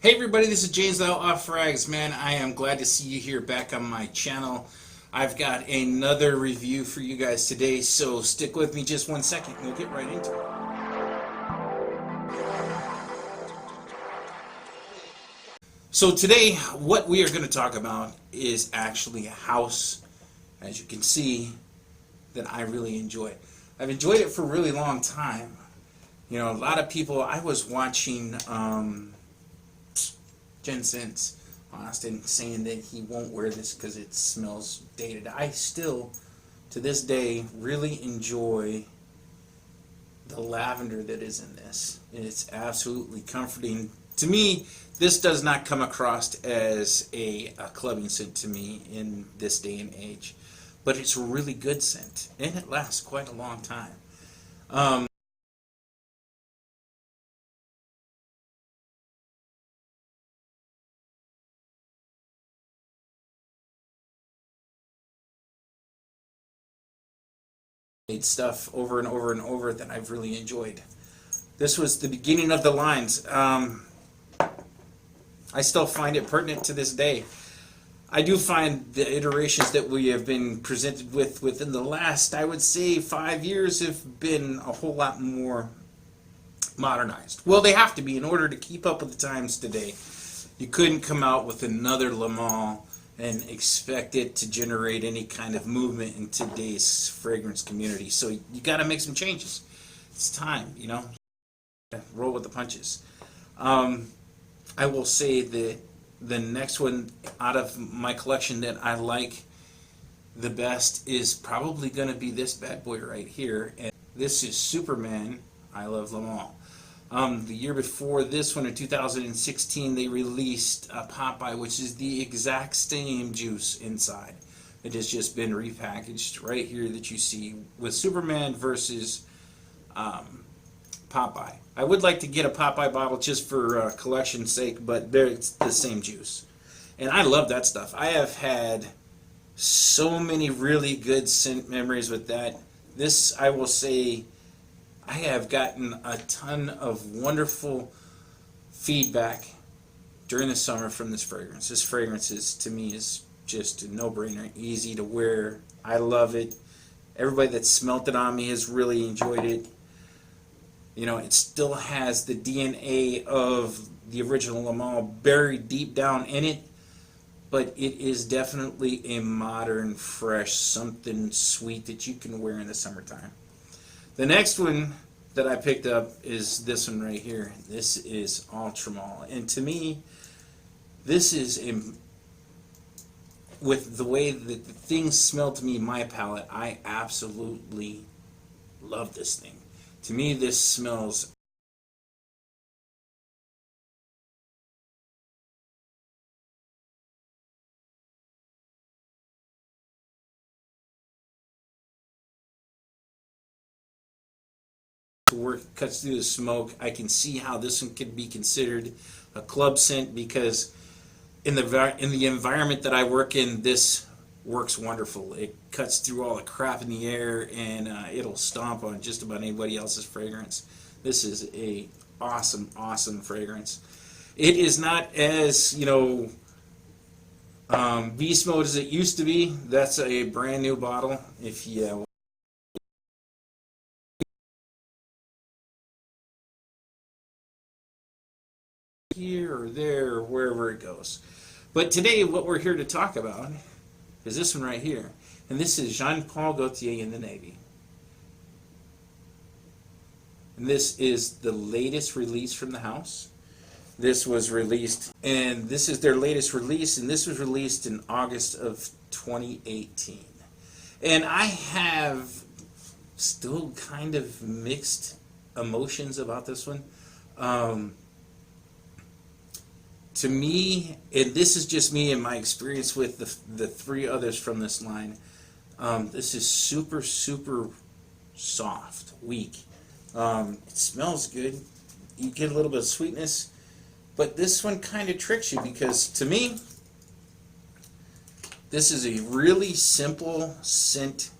Hey everybody, this is James OutLaw Frags. Man, I am glad to see you here back on my channel. I've got another review for you guys today, so stick with me just 1 second and we'll get right into it. So today, what we are going to talk about is actually a house, as you can see, that I really enjoy. I've enjoyed it for a really long time. You know, a lot of people, I was watching Jensen's Austin saying that he won't wear this because it smells dated. I still, to this day, really enjoy the lavender that is in this. It's absolutely comforting. To me, this does not come across as a clubbing scent to me in this day and age, but it's a really good scent, and it lasts quite a long time. Stuff over and over and over that I've really enjoyed. This was the beginning of the lines. I still find it pertinent to this day. I do find the iterations that we have been presented with within the last, I would say, 5 years have been a whole lot more modernized. Well, they have to be in order to keep up with the times today. You couldn't come out with another Le Mans and expect it to generate any kind of movement in today's fragrance community. So you got to make some changes. It's time, you know. Roll with the punches. I will say that the next one out of my collection that I like the best is probably going to be this bad boy right here. And this is Superman, I Love Le Mans. The year before this one, in 2016, they released a Popeye, which is the exact same juice inside. It has just been repackaged right here that you see with Superman versus Popeye. I would like to get a Popeye bottle just for collection's sake, but it's the same juice. And I love that stuff. I have had so many really good scent memories with that. This, I will say, I have gotten a ton of wonderful feedback during the summer from this fragrance. This fragrance is, to me, is just a no-brainer, easy to wear. I love it. Everybody that smelt it on me has really enjoyed it. You know, it still has the DNA of the original Le Mans buried deep down in it, but it is definitely a modern, fresh, something sweet that you can wear in the summertime. The next one that I picked up is this one right here. This is Ultramall. And to me, this is, with the way that the things smell to me in my palate, I absolutely love this thing. To me, this smells work, cuts through the smoke. I can see how this one could be considered a club scent because in the environment that I work in, this works wonderful. It cuts through all the crap in the air and it'll stomp on just about anybody else's fragrance. This is a awesome fragrance. It is not as, you know, beast mode as it used to be. That's a brand new bottle. If you here or there or wherever it goes. But today what we're here to talk about is this one right here. And this is Jean-Paul Gaultier in the Navy. And this is the latest release from the house. This was released, and this is their latest release, and this was released in August of 2018. And I have still kind of mixed emotions about this one. To me, and this is just me and my experience with the three others from this line, this is super soft, weak. It smells good. You get a little bit of sweetness, but this one kind of tricks you because to me, this is a really simple scent.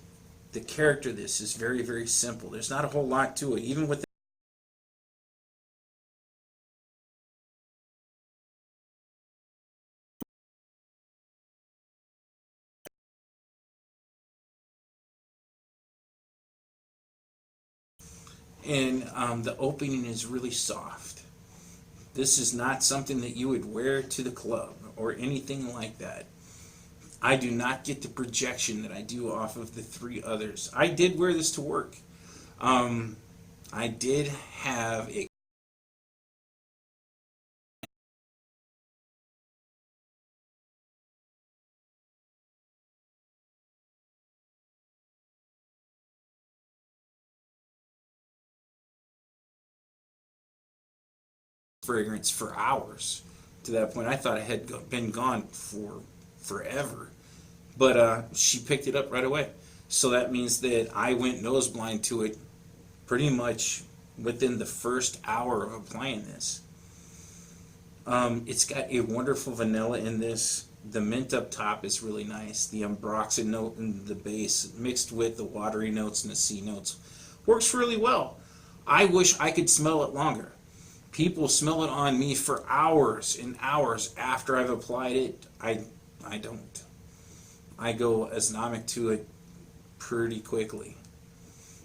The character of this is very simple. There's not a whole lot to it, even with and the opening is really soft. This is not something that you would wear to the club or anything like that. I do not get the projection that I do off of the three others. I did wear this to work. I did have a fragrance for hours. To that point, I thought it had been gone for forever. But she picked it up right away. So that means that I went nose blind to it pretty much within the first hour of applying this. It's got a wonderful vanilla in this. The mint up top is really nice. The ambroxan note in the base mixed with the watery notes and the sea notes works really well. I wish I could smell it longer. People smell it on me for hours and hours after I've applied it. I don't. I go asnomic to it pretty quickly.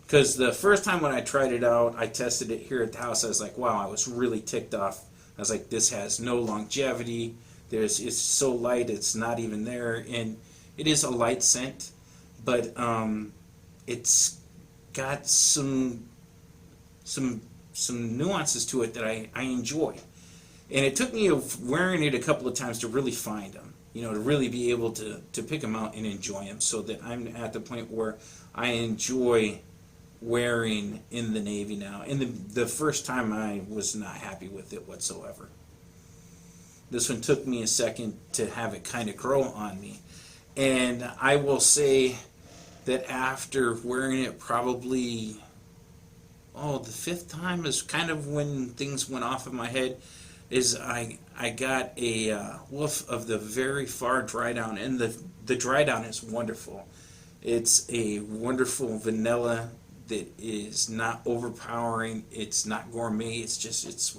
Because the first time when I tried it out, I tested it here at the house. I was like, wow, I was really ticked off. I was like, this has no longevity. It's so light, it's not even there. And it is a light scent, but it's got some nuances to it that I enjoy. And it took me wearing it a couple of times to really find them, to really be able to pick them out and enjoy them, so that I'm at the point where I enjoy wearing in the navy now. And the first time I was not happy with it whatsoever. This one took me a second to have it kind of grow on me. And I will say that after wearing it probably, the fifth time is kind of when things went off of my head, is I got a whiff of the very far dry down, and the dry down is wonderful. It's a wonderful vanilla that is not overpowering. It's not gourmet. It's just it's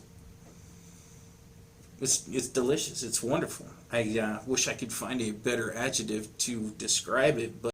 delicious. It's wonderful. I wish I could find a better adjective to describe it, but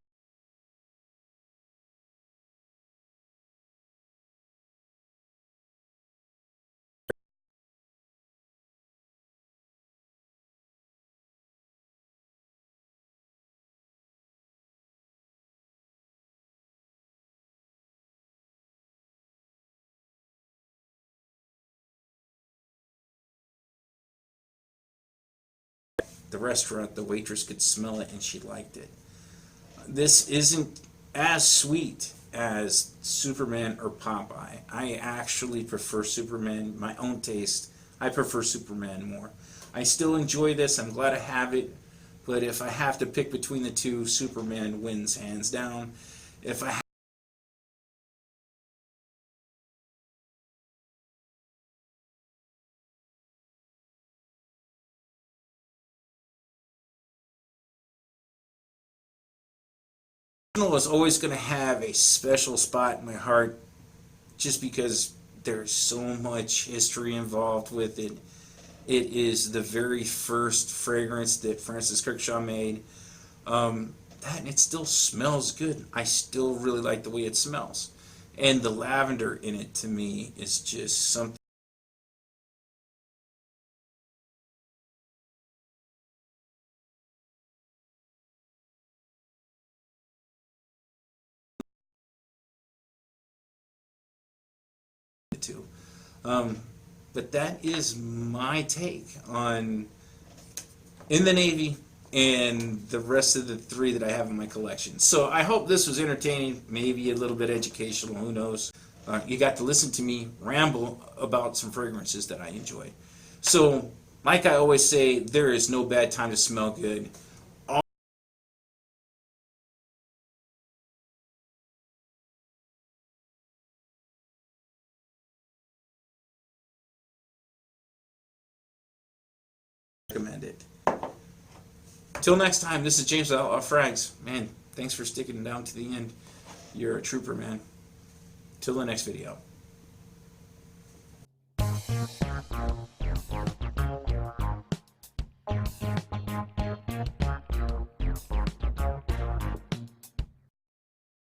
the restaurant, the waitress could smell it and she liked it. This isn't as sweet as Superman or Popeye. I actually prefer Superman. My own taste, I prefer Superman more. I still enjoy this. I'm glad I have it. But if I have to pick between the two, Superman wins hands down. If I is always going to have a special spot in my heart, just because there's so much history involved with it. It is the very first fragrance that Francis Kirkshaw made. And it still smells good. I still really like the way it smells. And the lavender in it, to me, is just something to. But that is my take on In the Navy and the rest of the three that I have in my collection. So I hope this was entertaining, maybe a little bit educational, who knows. You got to listen to me ramble about some fragrances that I enjoy. So, like I always say, there is no bad time to smell good. Recommend it. Till next time, this is James with OutLaw Frags. Man, thanks for sticking down to the end. You're a trooper, man. Till the next video.